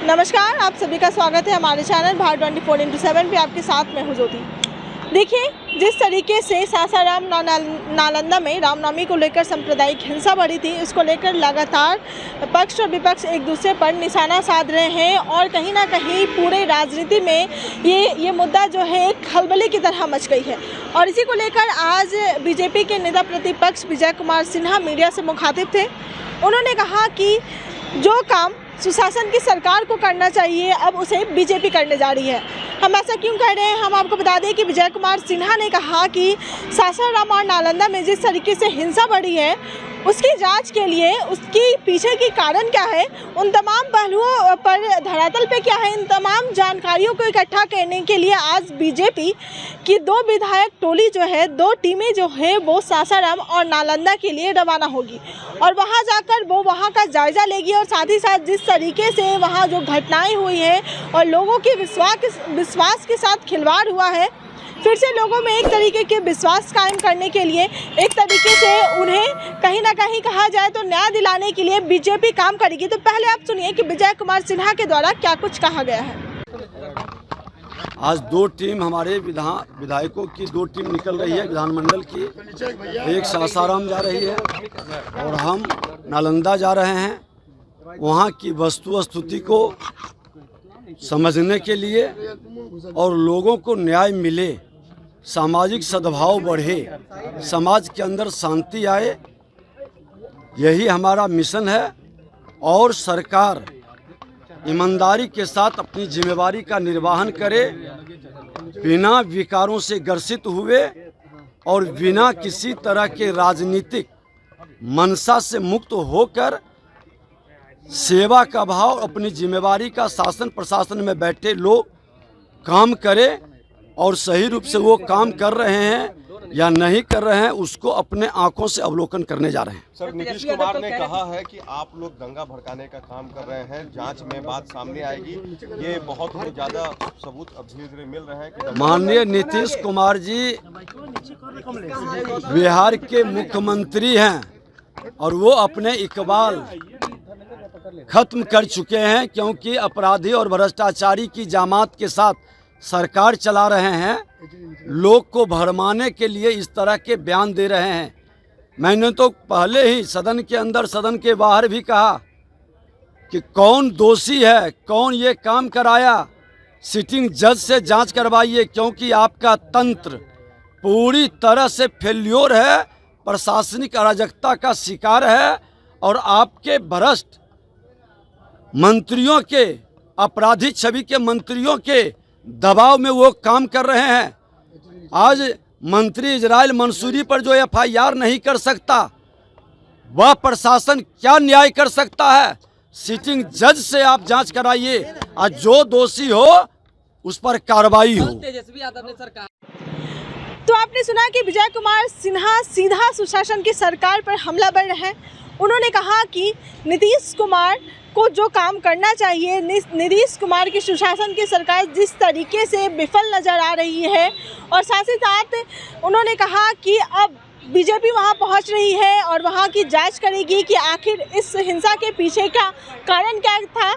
नमस्कार, आप सभी का स्वागत है हमारे चैनल भारत 24x7 पे। आपके साथ में हूँ ज्योति। देखिए, जिस तरीके से सासाराम नालंदा में रामनवमी को लेकर सांप्रदायिक हिंसा बढ़ी थी, इसको लेकर लगातार पक्ष और विपक्ष एक दूसरे पर निशाना साध रहे हैं और कहीं ना कहीं पूरे राजनीति में ये मुद्दा जो है एक खलबली की तरह मच गई है। और इसी को लेकर आज बीजेपी के नेता प्रतिपक्ष विजय कुमार सिन्हा मीडिया से मुखातिब थे। उन्होंने कहा कि जो काम सुशासन की सरकार को करना चाहिए, अब उसे बीजेपी करने जा रही है। हम ऐसा क्यों कह रहे हैं, हम आपको बता दें कि विजय कुमार सिन्हा ने कहा कि सासाराम और नालंदा में जिस तरीके से हिंसा बढ़ी है, उसकी जांच के लिए उसकी पीछे की कारण क्या है, उन तमाम पहलुओं पर धरातल पे क्या है, इन तमाम जानकारियों को इकट्ठा करने के लिए आज बीजेपी की 2 विधायक टोली जो है, 2 टीमें जो है वो सासाराम और नालंदा के लिए रवाना होगी और वहां जाकर वो वहां का जायजा लेगी और साथ ही साथ जिस तरीके से वहां जो घटनाएं हुई हैं और लोगों के विश्वास के साथ खिलवाड़ हुआ है, फिर से लोगों में एक तरीके के विश्वास कायम करने के लिए, एक तरीके से उन्हें कहीं ना कहीं कहा जाए तो न्याय दिलाने के लिए बीजेपी काम करेगी। तो पहले आप सुनिए कि विजय कुमार सिन्हा के द्वारा क्या कुछ कहा गया है। आज 2 टीम हमारे विधायकों की 2 टीम निकल रही है विधानमंडल की। एक सासाराम जा रही है और हम नालंदा जा रहे हैं, वहाँ की वस्तु स्थिति को समझने के लिए और लोगों को न्याय मिले, सामाजिक सद्भाव बढ़े, समाज के अंदर शांति आए, यही हमारा मिशन है। और सरकार ईमानदारी के साथ अपनी जिम्मेवारी का निर्वहन करे, बिना विकारों से ग्रसित हुए और बिना किसी तरह के राजनीतिक मनसा से मुक्त होकर सेवा का भाव, अपनी जिम्मेवारी का शासन प्रशासन में बैठे लोग काम करें और सही रूप से वो काम कर रहे हैं या नहीं कर रहे हैं, उसको अपने आंखों से अवलोकन करने जा रहे हैं। सर, नीतीश कुमार ने कहा है कि आप लोग दंगा भड़काने का काम कर रहे हैं, जांच में बात सामने आएगी। ये बहुत ही ज्यादा सबूत अब धीरे-धीरे मिल रहे हैं कि माननीय नीतीश कुमार जी बिहार के मुख्यमंत्री हैं और वो अपने इकबाल खत्म कर चुके हैं, क्योंकि अपराधी और भ्रष्टाचारी की जमात के साथ सरकार चला रहे हैं। लोग को भरमाने के लिए इस तरह के बयान दे रहे हैं। मैंने तो पहले ही सदन के अंदर सदन के बाहर भी कहा कि कौन दोषी है, कौन ये काम कराया, सिटिंग जज से जांच करवाइए, क्योंकि आपका तंत्र पूरी तरह से फेल्योर है, प्रशासनिक अराजकता का शिकार है और आपके भ्रष्ट मंत्रियों के, आपराधिक छवि के मंत्रियों के दबाव में वो काम कर रहे हैं। आज मंत्री इजराइल मंसूरी पर जो FIR नहीं कर सकता, वह प्रशासन क्या न्याय कर सकता है। सिटिंग जज से आप जांच कराइए और जो दोषी हो उस पर कार्रवाई हो। तो आपने सुना कि विजय कुमार सिन्हा सीधा सुशासन की सरकार पर हमला बोल रहे हैं। उन्होंने कहा कि नीतीश कुमार को जो काम करना चाहिए, नीतीश कुमार की सुशासन की सरकार जिस तरीके से विफल नज़र आ रही है, और साथ ही साथ उन्होंने कहा कि अब बीजेपी वहां पहुंच रही है और वहां की जांच करेगी कि आखिर इस हिंसा के पीछे का कारण क्या था,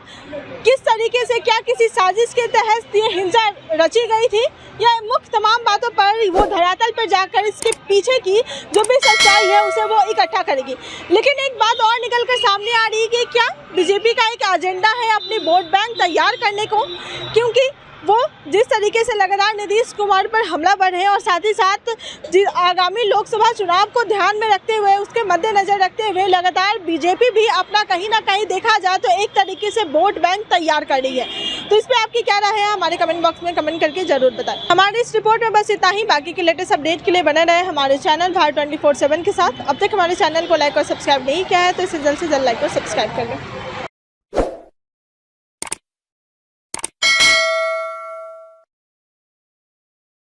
किस तरीके से, क्या किसी साजिश के तहत ये हिंसा रची गई थी, या मुख्य तमाम बातों पर वो धरातल पर जाकर इसके पीछे की जो भी सच्चाई है उसे वो इकट्ठा करेगी। लेकिन एक बात और निकल कर सामने आ रही है कि क्या बीजेपी का एक एजेंडा है अपनी वोट बैंक तैयार करने को, क्योंकि वो जिस तरीके से लगातार नीतीश कुमार पर हमला बढ़ है और साथ ही साथ आगामी लोकसभा चुनाव को ध्यान में रखते हुए, उसके मद्देनजर रखते हुए लगातार बीजेपी भी अपना कहीं ना कहीं देखा जाए तो एक तरीके से वोट बैंक तैयार कर रही है। तो इस पर आपकी क्या राय है, हमारे कमेंट बॉक्स में कमेंट करके जरूर बताएं। हमारे इस रिपोर्ट में बस इतना ही। बाकी के लेटेस्ट अपडेट के लिए बने रहे हमारे चैनल भारत 24/7 के साथ। अब तक हमारे चैनल को लाइक और सब्सक्राइब नहीं किया है तो इसे जल्द से जल्द लाइक और सब्सक्राइब कर लें।